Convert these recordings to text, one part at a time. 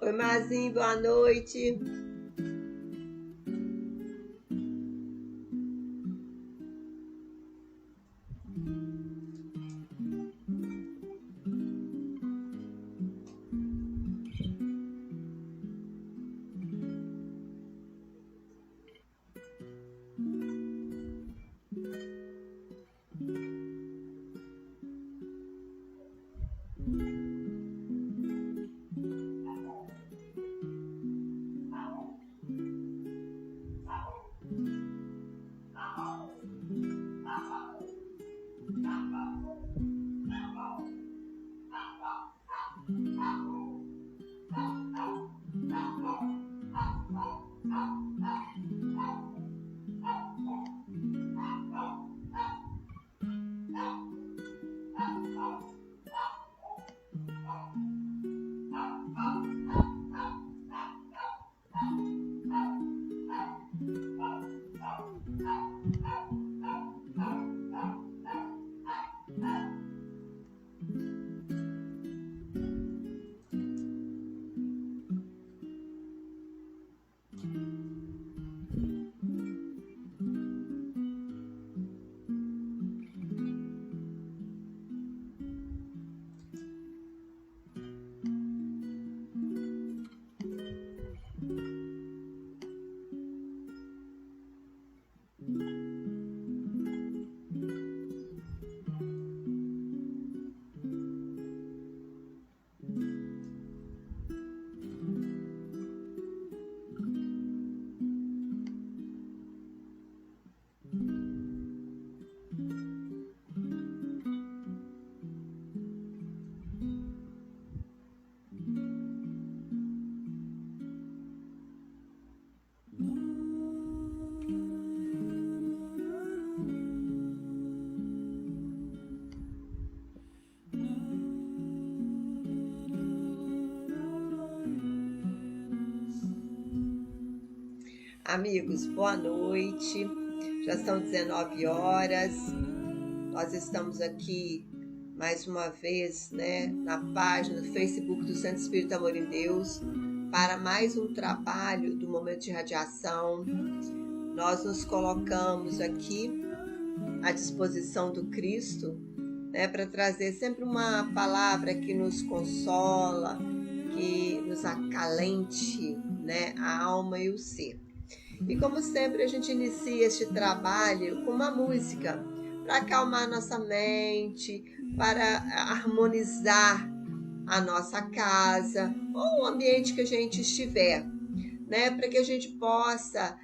Oi, Mazinho, boa noite. Amigos, boa noite. Já são 19 horas. Nós estamos aqui mais uma vez, na página do Facebook do Santo Espírito Amor em Deus para mais um trabalho do momento de radiação. Nós nos colocamos aqui à disposição do Cristo, para trazer sempre uma palavra que nos consola, que nos acalente, a alma e o ser. E como sempre a gente inicia este trabalho com uma música para acalmar nossa mente, para harmonizar a nossa casa ou o ambiente que a gente estiver, para que a gente possa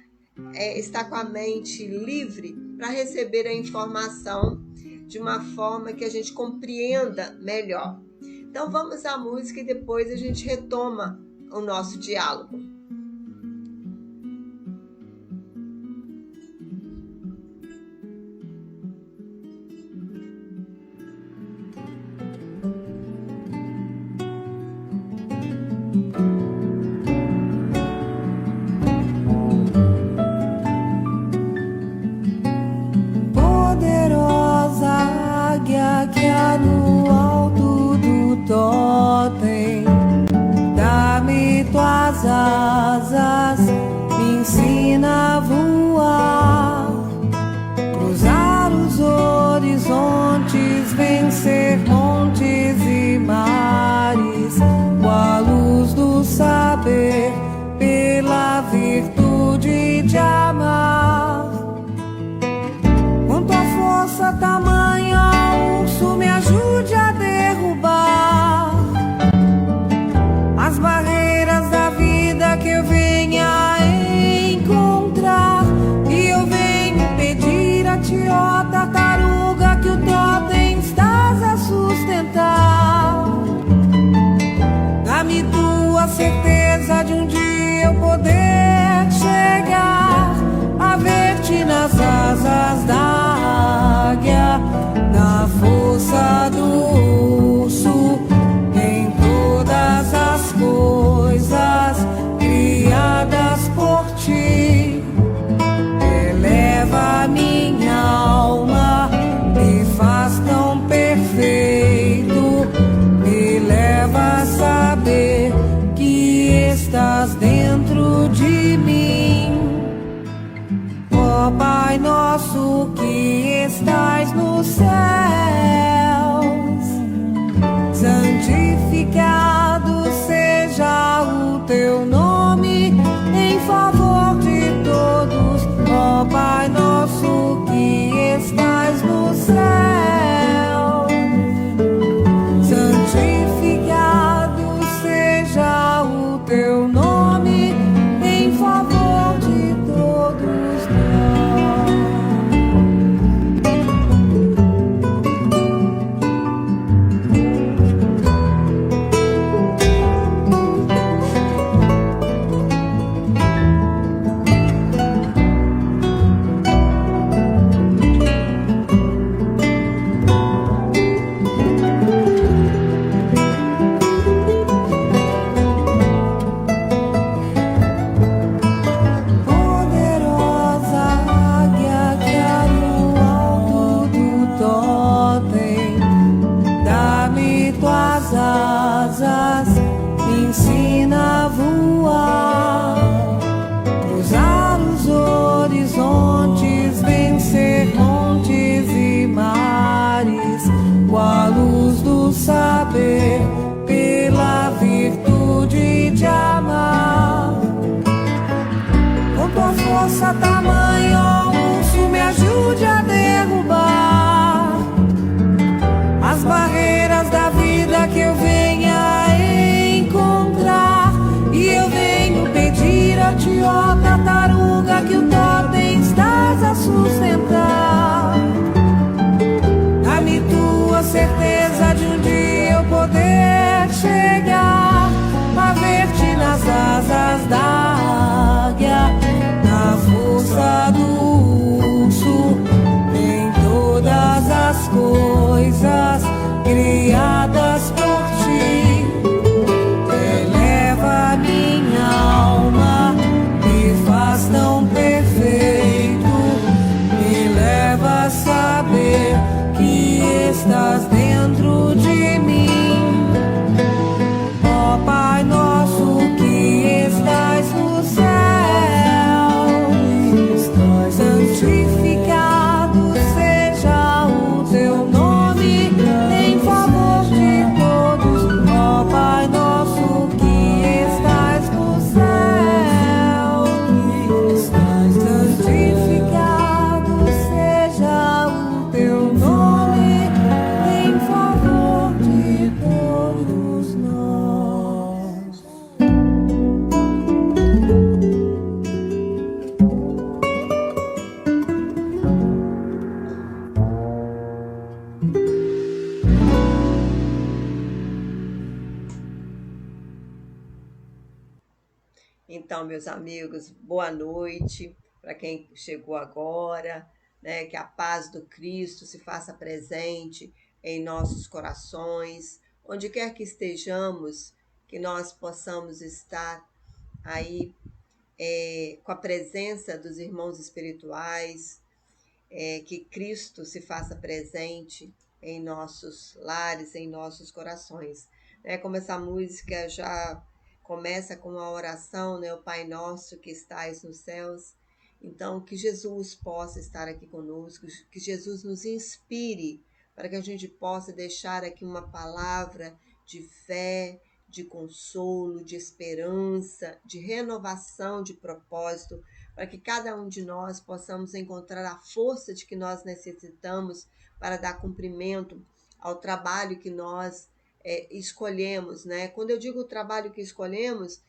estar com a mente livre para receber a informação de uma forma que a gente compreenda melhor. Então vamos à música e depois a gente retoma o nosso diálogo. Asas me ensina a voar, cruzar os horizontes, vencer montes e mares, com a luz do saber, pela virtude de amar. Quanto a força tamanha, o urso me ajude a derrubar as barreiras da vida que eu venha encontrar. E eu venho pedir a ti, ó tartaruga, que o totem estás a sustentar. Dá-me tua certeza de um dia eu poder chegar a ver-te nas asas da águia, na força do urso, em todas as coisas criadas por ti. Eleva minha alma, me faz tão perfeito, me leva a saber que estás dentro de mim. Ó Pai nosso que estais nos céus, santificado seja o teu nome em favor de todos. Ó Pai nosso que estais nos céus, santificado seja o teu nome em favor de todos nós. Poderosa águia que há no alto do totem, dá-me tuas asas, me ensina a voar, cruzar os horizontes, vencer montes e mares, com a luz do saber, pela virtude de amar. Com tua força tamanha, ó urso, me ajude a derrubar as barreiras da vida que eu venha encontrar. E eu venho pedir a ti, ó tartaruga, que o totem estás a sustentar. Dá-me tua certeza de um dia eu poder chegar a ver-te nas asas da águia, na força do urso, em todas as coisas criadas por ti. Eleva minha alma, me faz tão perfeito, me leva a saber que estás dentro de mim. Ó Pai nosso que estais nos céus, santificado seja o teu nome em favor de todos. Ó Pai nosso que estais nos céus, santificado seja o teu nome em favor de todos nós. Então, meus amigos, boa noite para quem chegou agora, né? Que a paz do Cristo se faça presente em nossos corações, onde quer que estejamos, que nós possamos estar aí com a presença dos irmãos espirituais, que Cristo se faça presente em nossos lares, em nossos corações. Como essa música já começa com uma oração, né? O Pai Nosso que estais nos céus. Então, que Jesus possa estar aqui conosco, que Jesus nos inspire para que a gente possa deixar aqui uma palavra de fé, de consolo, de esperança, de renovação de propósito, para que cada um de nós possamos encontrar a força de que nós necessitamos para dar cumprimento ao trabalho que nós escolhemos, né? Quando eu digo o trabalho que escolhemos,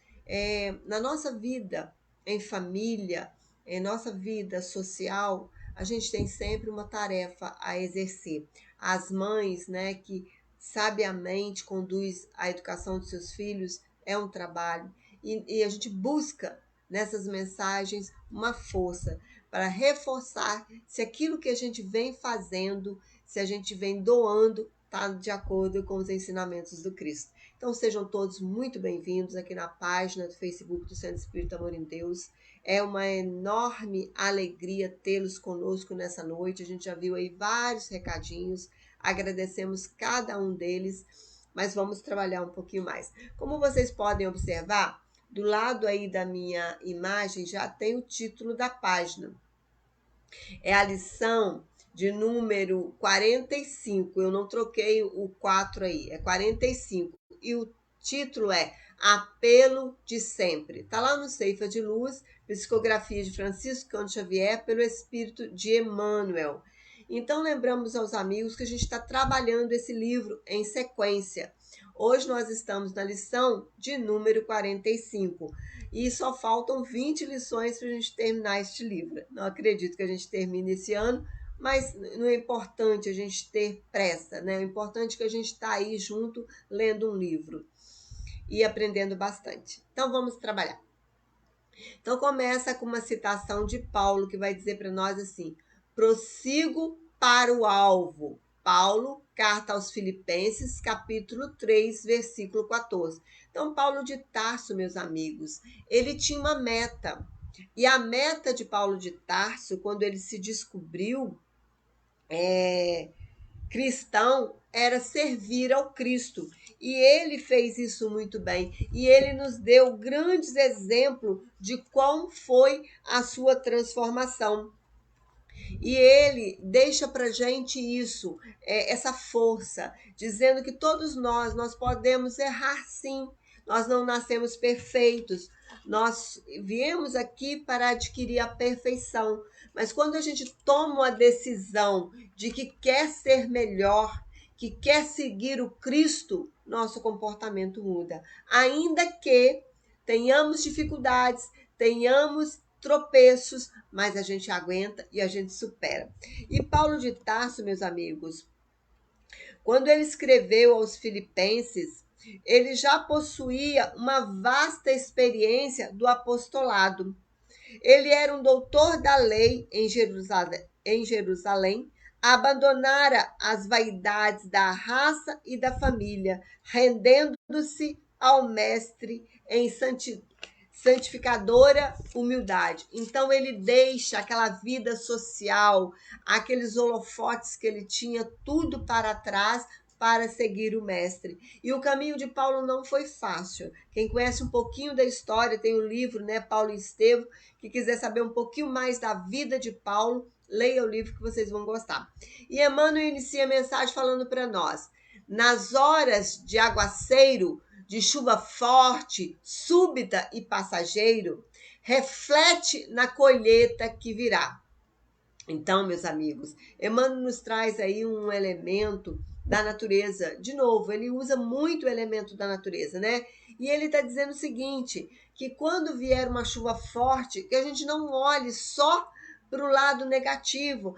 na nossa vida em família, em nossa vida social, a gente tem sempre uma tarefa a exercer. As mães, né, que sabiamente conduz a educação de seus filhos, é um trabalho. E a gente busca nessas mensagens uma força para reforçar se aquilo que a gente vem fazendo, se a gente vem doando, está de acordo com os ensinamentos do Cristo. Então sejam todos muito bem-vindos aqui na página do Facebook do Centro Espírita Amor em Deus. É uma enorme alegria tê-los conosco nessa noite. A gente já viu aí vários recadinhos, agradecemos cada um deles, mas vamos trabalhar um pouquinho mais. Como vocês podem observar, do lado aí da minha imagem já tem o título da página. É a lição de número 45. Eu não troquei o 4 aí, é 45. E o título é Apelo de Sempre. Está lá no Ceifa de Luz, psicografia de Francisco Cândido Xavier, pelo Espírito de Emmanuel. Então, lembramos aos amigos que a gente está trabalhando esse livro em sequência. Hoje nós estamos na lição de número 45 e só faltam 20 lições para a gente terminar este livro. Não acredito que a gente termine esse ano, mas não é importante a gente ter pressa, né? O importante é que a gente está aí junto lendo um livro e aprendendo bastante. Então vamos trabalhar. Então começa com uma citação de Paulo que vai dizer para nós assim: prossigo para o alvo. Paulo, carta aos Filipenses, capítulo 3, versículo 14. Então, Paulo de Tarso, meus amigos, ele tinha uma meta. E a meta de Paulo de Tarso, quando ele se descobriu cristão, era servir ao Cristo. E ele fez isso muito bem. E ele nos deu grandes exemplos de como foi a sua transformação. E ele deixa para gente isso, essa força, dizendo que todos nós podemos errar sim, nós não nascemos perfeitos, nós viemos aqui para adquirir a perfeição, mas quando a gente toma a decisão de que quer ser melhor, que quer seguir o Cristo, nosso comportamento muda, ainda que tenhamos dificuldades, tenhamos tropeços, mas a gente aguenta e a gente supera. E Paulo de Tarso, meus amigos, quando ele escreveu aos Filipenses, ele já possuía uma vasta experiência do apostolado. Ele era um doutor da lei em Jerusalém, abandonara as vaidades da raça e da família, rendendo-se ao mestre em santificadora humildade. Então ele deixa aquela vida social, aqueles holofotes que ele tinha, tudo para trás para seguir o mestre. E o caminho de Paulo não foi fácil. Quem conhece um pouquinho da história, tem o livro, né, Paulo e Estevão, que quiser saber um pouquinho mais da vida de Paulo, leia o livro que vocês vão gostar. E Emmanuel inicia a mensagem falando para nós: nas horas de aguaceiro, de chuva forte, súbita e passageiro, reflete na colheita que virá. Então, meus amigos, Emmanuel nos traz aí um elemento da natureza. De novo, ele usa muito o elemento da natureza, né? E ele está dizendo o seguinte, que quando vier uma chuva forte, que a gente não olhe só para o lado negativo.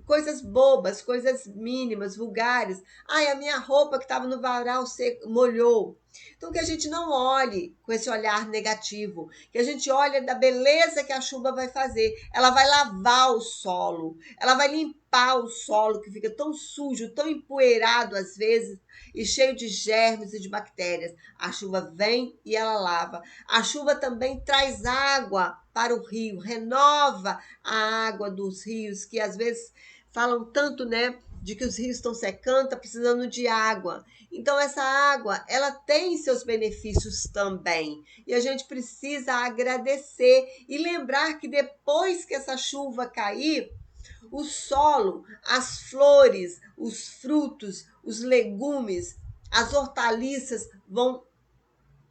Coisas bobas, coisas mínimas, vulgares. A minha roupa que estava no varal molhou. Então, que a gente não olhe com esse olhar negativo, que a gente olhe da beleza que a chuva vai fazer. Ela vai lavar o solo, ela vai limpar o solo que fica tão sujo, tão empoeirado às vezes, e cheio de germes e de bactérias. A chuva vem e ela lava. A chuva também traz água para o rio, renova a água dos rios, que às vezes falam tanto, né, de que os rios estão secando, está precisando de água. Então, essa água, ela tem seus benefícios também. E a gente precisa agradecer e lembrar que depois que essa chuva cair, o solo, as flores, os frutos, os legumes, as hortaliças vão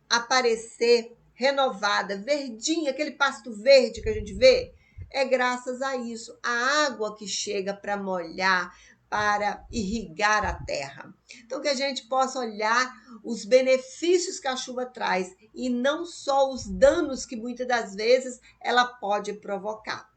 aparecer renovada, verdinha, aquele pasto verde que a gente vê. É graças a isso, a água que chega para molhar, para irrigar a terra. Então, que a gente possa olhar os benefícios que a chuva traz e não só os danos que muitas das vezes ela pode provocar.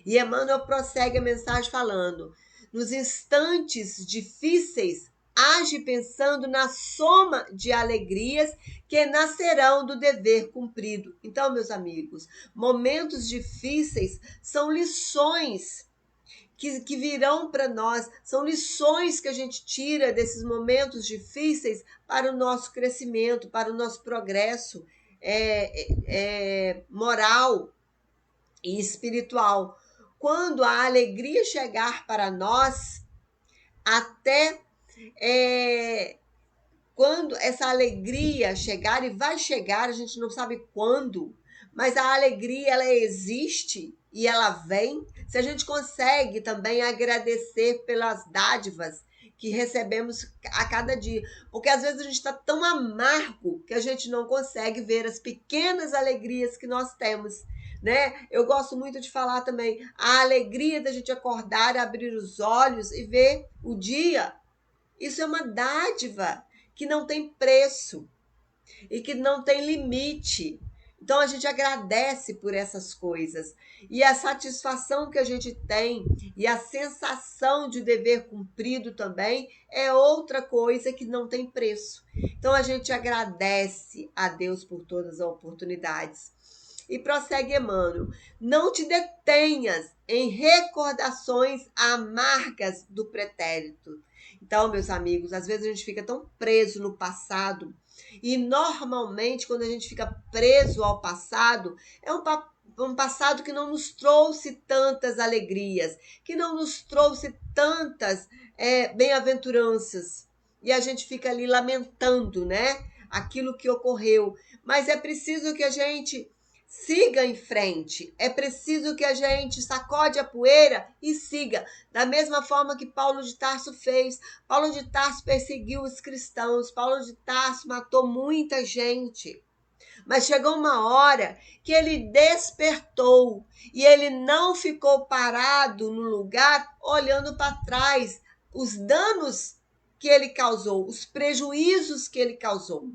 E Emmanuel prossegue a mensagem falando: nos instantes difíceis, age pensando na soma de alegrias que nascerão do dever cumprido. Então, meus amigos, momentos difíceis são lições que virão para nós, são lições que a gente tira desses momentos difíceis para o nosso crescimento, para o nosso progresso moral e espiritual. Quando a alegria chegar para nós, até quando essa alegria chegar, e vai chegar, a gente não sabe quando, mas a alegria, ela existe e ela vem. Se a gente consegue também agradecer pelas dádivas que recebemos a cada dia, porque às vezes a gente está tão amargo que a gente não consegue ver as pequenas alegrias que nós temos, né? Eu gosto muito de falar também a alegria da gente acordar, abrir os olhos e ver o dia. Isso é uma dádiva que não tem preço e que não tem limite. Então a gente agradece por essas coisas. E a satisfação que a gente tem e a sensação de dever cumprido também é outra coisa que não tem preço. Então a gente agradece a Deus por todas as oportunidades. E prossegue Emmanuel: não te detenhas em recordações amargas do pretérito. Então, meus amigos, às vezes a gente fica tão preso no passado, e normalmente quando a gente fica preso ao passado, é um passado que não nos trouxe tantas alegrias, que não nos trouxe tantas bem-aventuranças, e a gente fica ali lamentando, né, aquilo que ocorreu. Mas é preciso que a gente siga em frente, é preciso que a gente sacode a poeira e siga, da mesma forma que Paulo de Tarso fez. Paulo de Tarso perseguiu os cristãos, Paulo de Tarso matou muita gente, mas chegou uma hora que ele despertou e ele não ficou parado no lugar olhando para trás os danos que ele causou, os prejuízos que ele causou.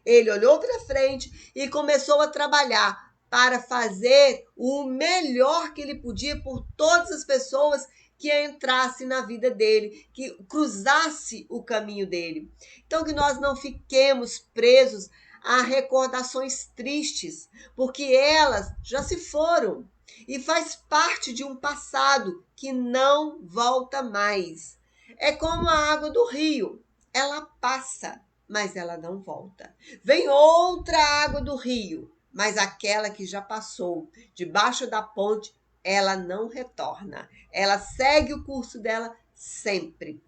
Ele olhou para frente e começou a trabalhar para fazer o melhor que ele podia por todas as pessoas que entrasse na vida dele, que cruzasse o caminho dele. Então, que nós não fiquemos presos a recordações tristes, porque elas já se foram e faz parte de um passado que não volta mais. É como a água do rio, ela passa, mas ela não volta. Vem outra água do rio, mas aquela que já passou debaixo da ponte, ela não retorna. Ela segue o curso dela sempre.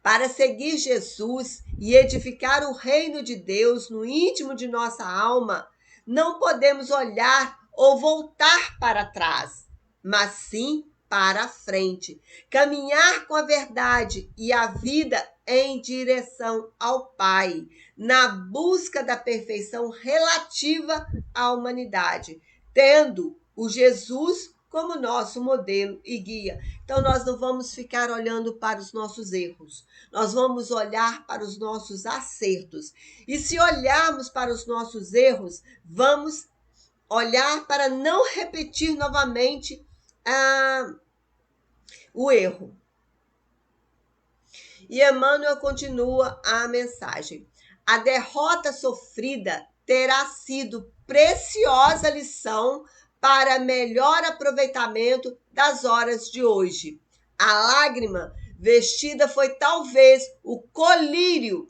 Para seguir Jesus e edificar o reino de Deus no íntimo de nossa alma, não podemos olhar ou voltar para trás, mas sim para a frente. Caminhar com a verdade e a vida em direção ao Pai, na busca da perfeição relativa à humanidade, tendo o Jesus como nosso modelo e guia. Então nós não vamos ficar olhando para os nossos erros, nós vamos olhar para os nossos acertos. E se olharmos para os nossos erros, vamos olhar para não repetir novamente o erro. E Emmanuel continua a mensagem: a derrota sofrida terá sido preciosa lição para melhor aproveitamento das horas de hoje. A lágrima vestida foi talvez o colírio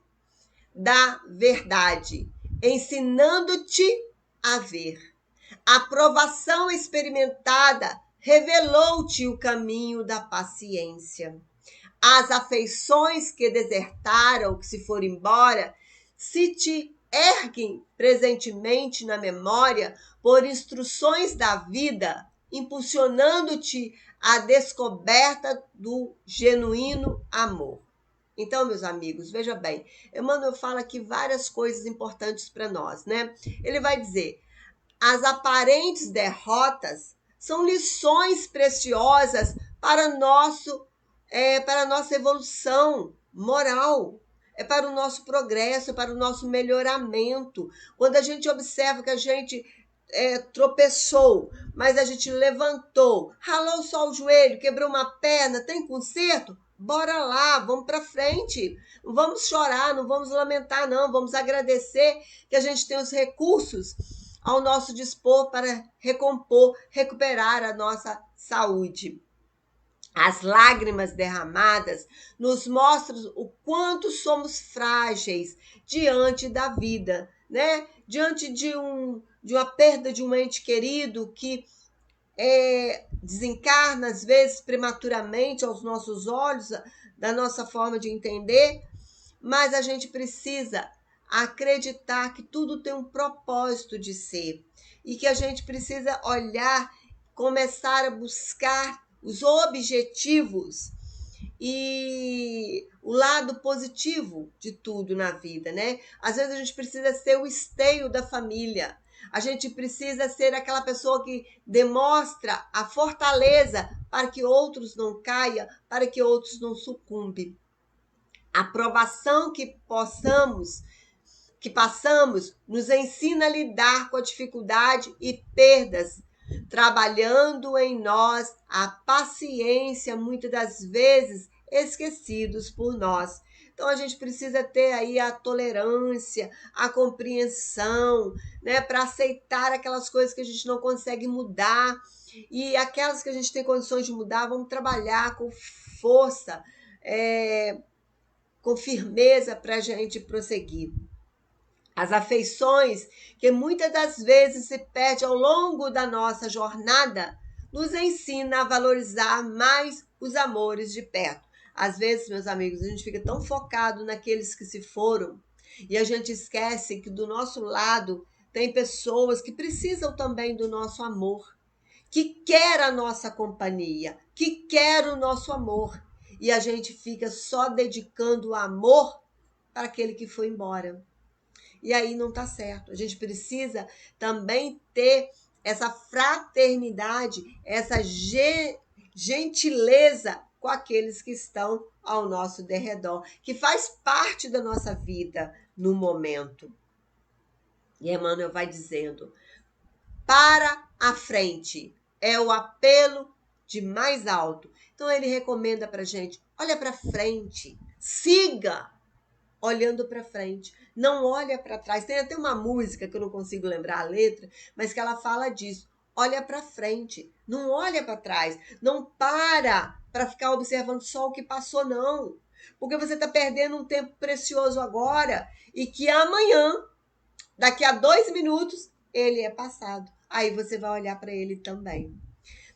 da verdade, ensinando-te a ver. A provação experimentada revelou-te o caminho da paciência. As afeições que desertaram, que se foram embora, se te erguem presentemente na memória por instruções da vida, impulsionando-te à descoberta do genuíno amor. Então, meus amigos, veja bem, Emmanuel fala aqui várias coisas importantes para nós, né? Ele vai dizer: as aparentes derrotas são lições preciosas para a nossa evolução moral, para o nosso progresso, para o nosso melhoramento. Quando a gente observa que a gente tropeçou, mas a gente levantou, ralou só o joelho, quebrou uma perna, tem conserto? Bora lá, vamos para frente. Não vamos chorar, não vamos lamentar, não. Vamos agradecer que a gente tem os recursos ao nosso dispor para recompor, recuperar a nossa saúde. As lágrimas derramadas nos mostram o quanto somos frágeis diante da vida, né? Diante de uma perda de um ente querido que desencarna, às vezes, prematuramente aos nossos olhos, da nossa forma de entender, mas a gente precisa acreditar que tudo tem um propósito de ser e que a gente precisa olhar, começar a buscar os objetivos e o lado positivo de tudo na vida, né? Às vezes a gente precisa ser o esteio da família. A gente precisa ser aquela pessoa que demonstra a fortaleza para que outros não caiam, para que outros não sucumbem. A provação que passamos, nos ensina a lidar com a dificuldade e perdas, trabalhando em nós a paciência, muitas das vezes esquecidos por nós. Então a gente precisa ter aí a tolerância, a compreensão, né, para aceitar aquelas coisas que a gente não consegue mudar e aquelas que a gente tem condições de mudar, vamos trabalhar com força, com firmeza para a gente prosseguir. As afeições que muitas das vezes se perde ao longo da nossa jornada nos ensina a valorizar mais os amores de perto. Às vezes, meus amigos, a gente fica tão focado naqueles que se foram e a gente esquece que do nosso lado tem pessoas que precisam também do nosso amor, que quer a nossa companhia, que quer o nosso amor. E a gente fica só dedicando o amor para aquele que foi embora. E aí não está certo. A gente precisa também ter essa fraternidade, essa gentileza com aqueles que estão ao nosso derredor, que faz parte da nossa vida no momento. E Emmanuel vai dizendo: para a frente é o apelo de mais alto. Então ele recomenda para a gente: olha para frente, siga olhando para frente, não olha para trás. Tem até uma música que eu não consigo lembrar a letra, mas que ela fala disso. Olha para frente, não olha para trás, não para ficar observando só o que passou, não. Porque você está perdendo um tempo precioso agora e que amanhã, daqui a 2 minutos, ele é passado. Aí você vai olhar para ele também.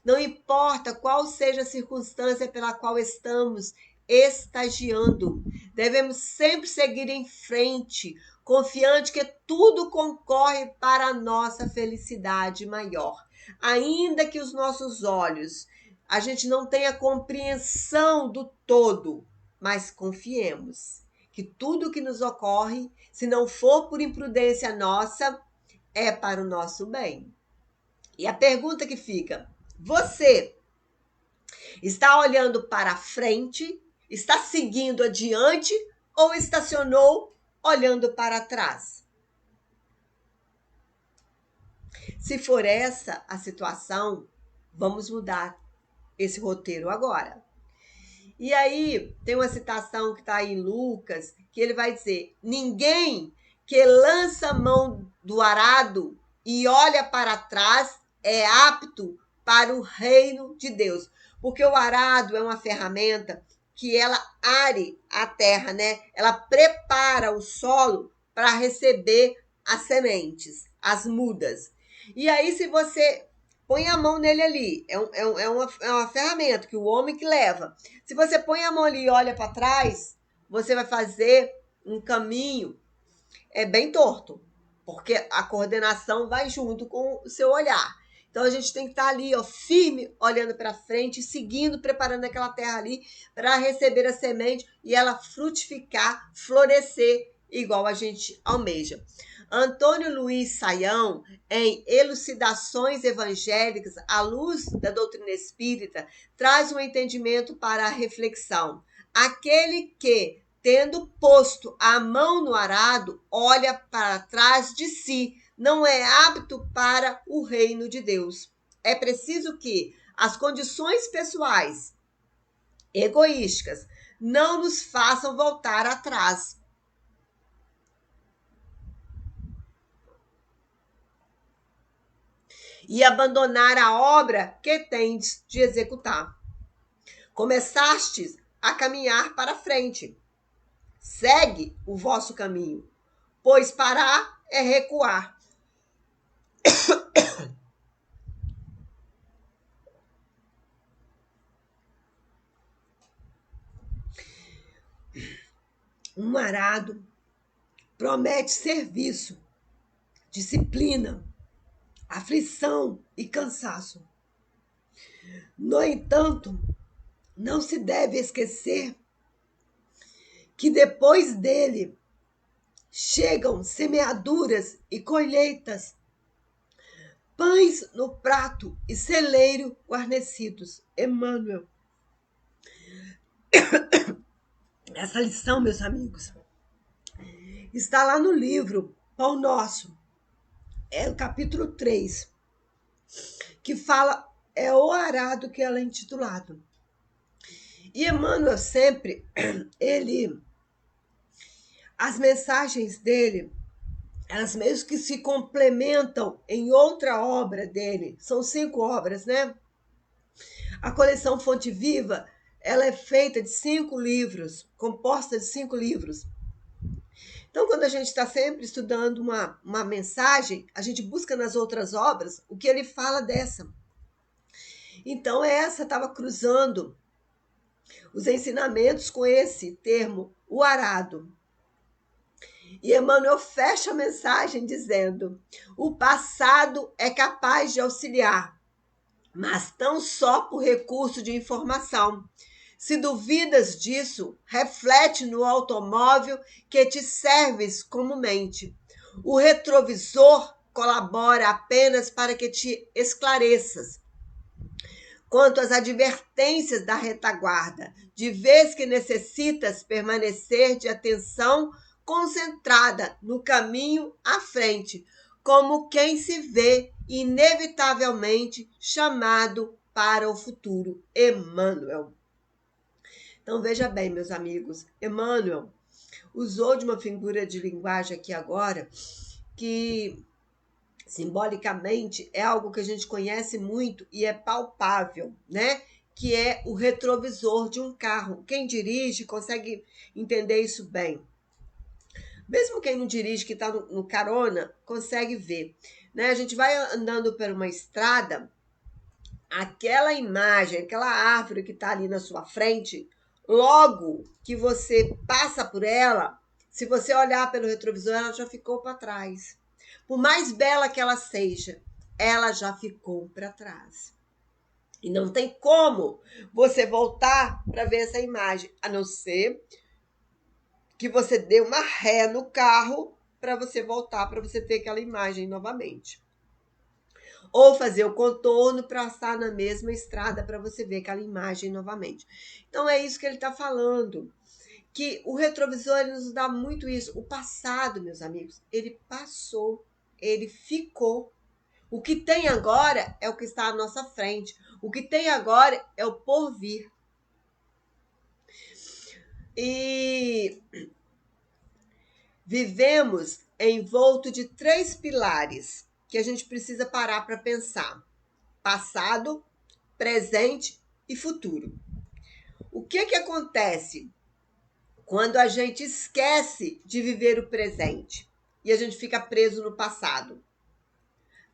Não importa qual seja a circunstância pela qual estamos estagiando, devemos sempre seguir em frente, confiante que tudo concorre para a nossa felicidade maior. Ainda que os nossos olhos, a gente não tenha compreensão do todo, mas confiemos que tudo que nos ocorre, se não for por imprudência nossa, é para o nosso bem. E a pergunta que fica: você está olhando para frente, está seguindo adiante ou estacionou olhando para trás? Se for essa a situação, vamos mudar esse roteiro agora. E aí tem uma citação que está aí em Lucas, que ele vai dizer: ninguém que lança a mão do arado e olha para trás é apto para o reino de Deus. Porque o arado é uma ferramenta que ela are a terra, né? Ela prepara o solo para receber as sementes, as mudas. E aí, se você põe a mão nele ali, é uma ferramenta que o homem que leva. Se você põe a mão ali e olha para trás, você vai fazer um caminho bem torto, porque a coordenação vai junto com o seu olhar. Então a gente tem que estar ali, ó, firme, olhando para frente, seguindo, preparando aquela terra ali para receber a semente e ela frutificar, florescer igual a gente almeja. Antônio Luiz Saião, em Elucidações Evangélicas à luz da doutrina espírita, traz um entendimento para a reflexão. Aquele que, tendo posto a mão no arado, olha para trás de si, não é apto para o reino de Deus. É preciso que as condições pessoais, egoísticas, não nos façam voltar atrás. E abandonar a obra que tendes de executar. Começastes a caminhar para frente. Segue o vosso caminho, pois parar é recuar. Um arado promete serviço, disciplina, aflição e cansaço. No entanto, não se deve esquecer que depois dele chegam semeaduras e colheitas, pães no prato e celeiro guarnecidos. Emmanuel. Essa lição, meus amigos, está lá no livro Pão Nosso, é o capítulo 3, que fala, é o arado que ela é intitulado. E Emmanuel sempre, as mensagens dele, elas mesmo que se complementam em outra obra dele, são 5 obras, né? A coleção Fonte Viva, ela é feita de 5 livros, composta de 5 livros. Então, quando a gente está sempre estudando uma mensagem, a gente busca nas outras obras o que ele fala dessa. Então, essa estava cruzando os ensinamentos com esse termo, o arado. E Emmanuel fecha a mensagem dizendo: o passado é capaz de auxiliar, mas tão só por recurso de informação. Se duvidas disso, reflete no automóvel que te serves comumente. O retrovisor colabora apenas para que te esclareças. Quanto às advertências da retaguarda, de vez que necessitas permanecer de atenção concentrada no caminho à frente, como quem se vê inevitavelmente chamado para o futuro. Emmanuel. Então, veja bem, meus amigos, Emmanuel usou de uma figura de linguagem aqui agora que, simbolicamente, é algo que a gente conhece muito e é palpável, né? Que é o retrovisor de um carro. Quem dirige consegue entender isso bem. Mesmo quem não dirige, que está no carona, consegue ver, né? A gente vai andando por uma estrada, aquela imagem, aquela árvore que está ali na sua frente, logo que você passa por ela, se você olhar pelo retrovisor, ela já ficou para trás. Por mais bela que ela seja, ela já ficou para trás. E não tem como você voltar para ver essa imagem, a não ser que você dê uma ré no carro para você voltar, para você ter aquela imagem novamente. Ou fazer o contorno para estar na mesma estrada para você ver aquela imagem novamente. Então, é isso que ele está falando. Que o retrovisor ele nos dá muito isso. O passado, meus amigos, ele passou, ele ficou. O que tem agora é o que está à nossa frente. O que tem agora é o porvir. E vivemos envolto de 3 pilares que a gente precisa parar para pensar: passado, presente e futuro. O que acontece quando a gente esquece de viver o presente e a gente fica preso no passado?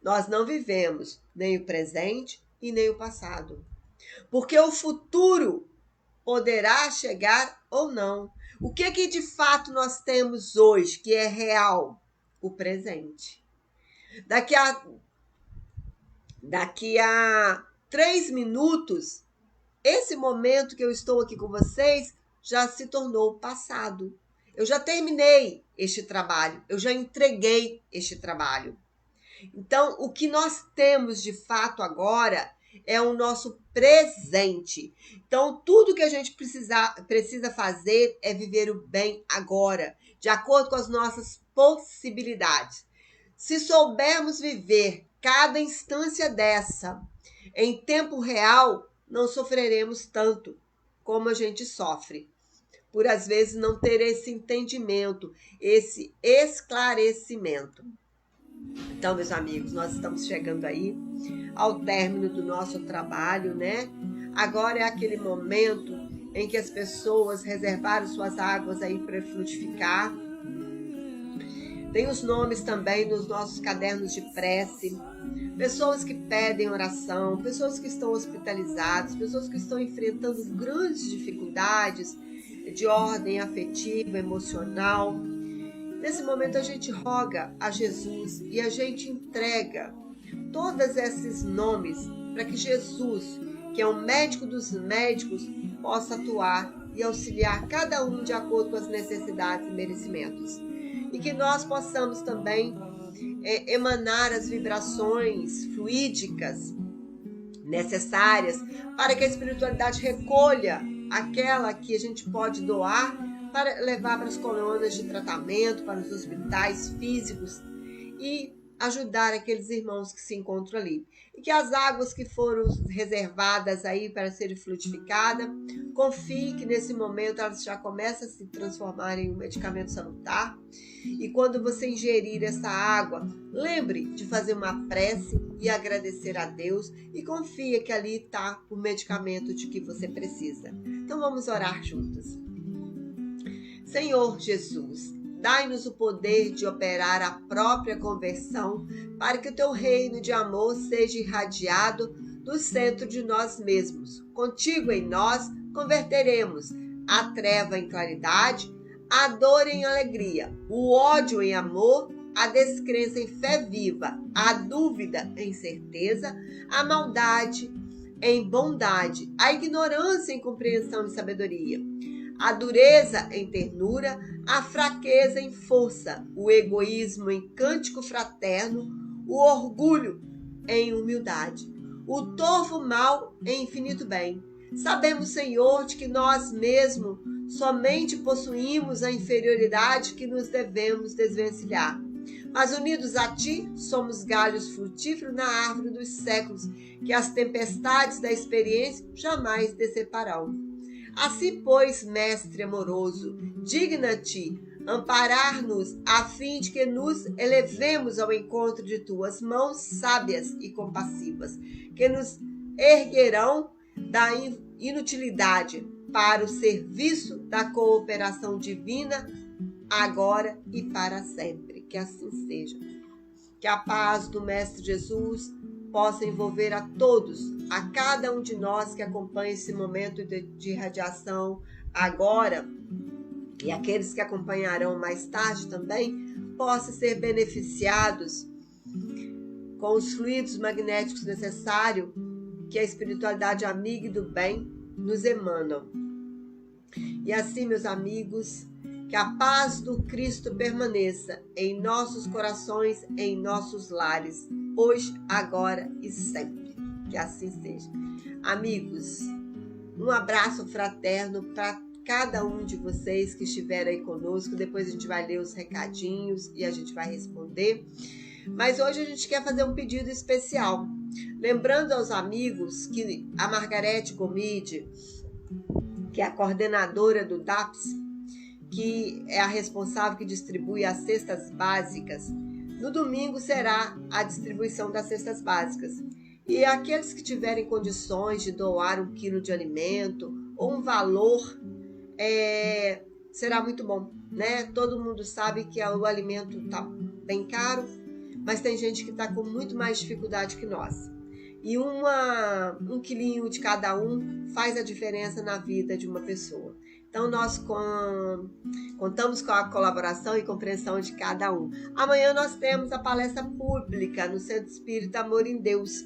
Nós não vivemos nem o presente e nem o passado, porque o futuro poderá chegar ou não. O que de fato nós temos hoje que é real? O presente. Daqui a 3 minutos, esse momento que eu estou aqui com vocês já se tornou passado. Eu já terminei este trabalho, eu já entreguei este trabalho. Então, o que nós temos de fato agora é o nosso presente. Então, tudo que a gente precisa fazer é viver o bem agora, de acordo com as nossas possibilidades. Se soubermos viver cada instância dessa em tempo real, não sofreremos tanto como a gente sofre, por às vezes não ter esse entendimento, esse esclarecimento. Então, meus amigos, nós estamos chegando aí ao término do nosso trabalho, né? Agora é aquele momento em que as pessoas reservaram suas águas aí para frutificar. Tem os nomes também nos nossos cadernos de prece. Pessoas que pedem oração, pessoas que estão hospitalizadas, pessoas que estão enfrentando grandes dificuldades de ordem afetiva, emocional. Nesse momento a gente roga a Jesus e a gente entrega todos esses nomes para que Jesus, que é o médico dos médicos, possa atuar e auxiliar cada um de acordo com as necessidades e merecimentos. E que nós possamos também emanar as vibrações fluídicas necessárias para que a espiritualidade recolha aquela que a gente pode doar para levar para as colunas de tratamento, para os hospitais físicos e ajudar aqueles irmãos que se encontram ali. E que as águas que foram reservadas aí para serem frutificadas, confie que nesse momento elas já começam a se transformar em um medicamento salutar. E quando você ingerir essa água, lembre de fazer uma prece e agradecer a Deus e confia que ali está o medicamento de que você precisa. Então vamos orar juntos. Senhor Jesus, dai-nos o poder de operar a própria conversão para que o teu reino de amor seja irradiado do centro de nós mesmos. Contigo em nós converteremos a treva em claridade, a dor em alegria, o ódio em amor, a descrença em fé viva, a dúvida em certeza, a maldade em bondade, a ignorância em compreensão e sabedoria, a dureza em ternura, a fraqueza em força, o egoísmo em cântico fraterno, o orgulho em humildade, o torvo mal em infinito bem. Sabemos, Senhor, de que nós mesmos somente possuímos a inferioridade que nos devemos desvencilhar. Mas unidos a Ti, somos galhos frutíferos na árvore dos séculos, que as tempestades da experiência jamais deceparão. Assim, pois, Mestre amoroso, digna-te amparar-nos a fim de que nos elevemos ao encontro de Tuas mãos sábias e compassivas, que nos erguerão da inutilidade para o serviço da cooperação divina, agora e para sempre. Que assim seja. Que a paz do Mestre Jesus possa envolver a todos, a cada um de nós que acompanha esse momento de irradiação agora, e aqueles que acompanharão mais tarde também, possam ser beneficiados com os fluidos magnéticos necessários que a espiritualidade amiga e do bem nos emanam. E assim, meus amigos, que a paz do Cristo permaneça em nossos corações, em nossos lares, hoje, agora e sempre. Que assim seja. Amigos, um abraço fraterno para cada um de vocês que estiver aí conosco. Depois a gente vai ler os recadinhos e a gente vai responder. Mas hoje a gente quer fazer um pedido especial. Lembrando aos amigos que a Margarete Gomide, que é a coordenadora do DAPS, que é a responsável que distribui as cestas básicas, no domingo será a distribuição das cestas básicas. E aqueles que tiverem condições de doar 1 quilo de alimento ou um valor, será muito bom, né? Todo mundo sabe que o alimento está bem caro, mas tem gente que está com muito mais dificuldade que nós. E um quilinho de cada um faz a diferença na vida de uma pessoa. Então, nós contamos com a colaboração e compreensão de cada um. Amanhã nós temos a palestra pública no Centro Espírita Amor em Deus.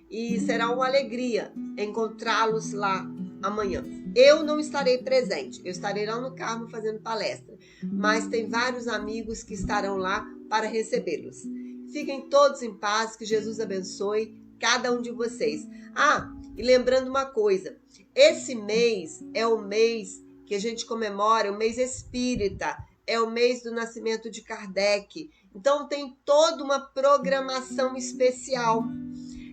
E será uma alegria encontrá-los lá amanhã. Eu não estarei presente, eu estarei lá no Carmo fazendo palestra. Mas tem vários amigos que estarão lá para recebê-los. Fiquem todos em paz, que Jesus abençoe cada um de vocês. E lembrando uma coisa, esse mês é o mês que a gente comemora, o mês espírita, é o mês do nascimento de Kardec. Então tem toda uma programação especial.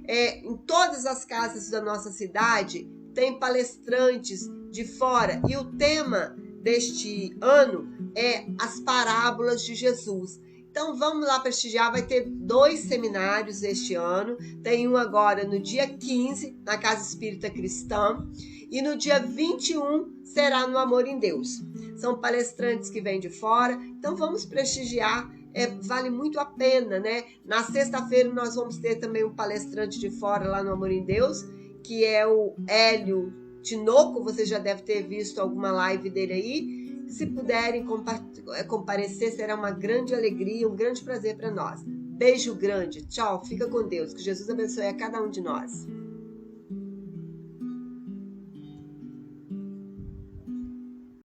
Em todas as casas da nossa cidade tem palestrantes de fora e o tema deste ano é as parábolas de Jesus. Então vamos lá prestigiar, vai ter 2 seminários este ano, tem um agora no dia 15 na Casa Espírita Cristã e no dia 21 será no Amor em Deus. São palestrantes que vêm de fora, então vamos prestigiar, vale muito a pena, né? Na sexta-feira nós vamos ter também um palestrante de fora lá no Amor em Deus, que é o Hélio Tinoco, você já deve ter visto alguma live dele aí. Se puderem comparecer, será uma grande alegria, um grande prazer para nós. Beijo grande, tchau, fica com Deus, que Jesus abençoe a cada um de nós.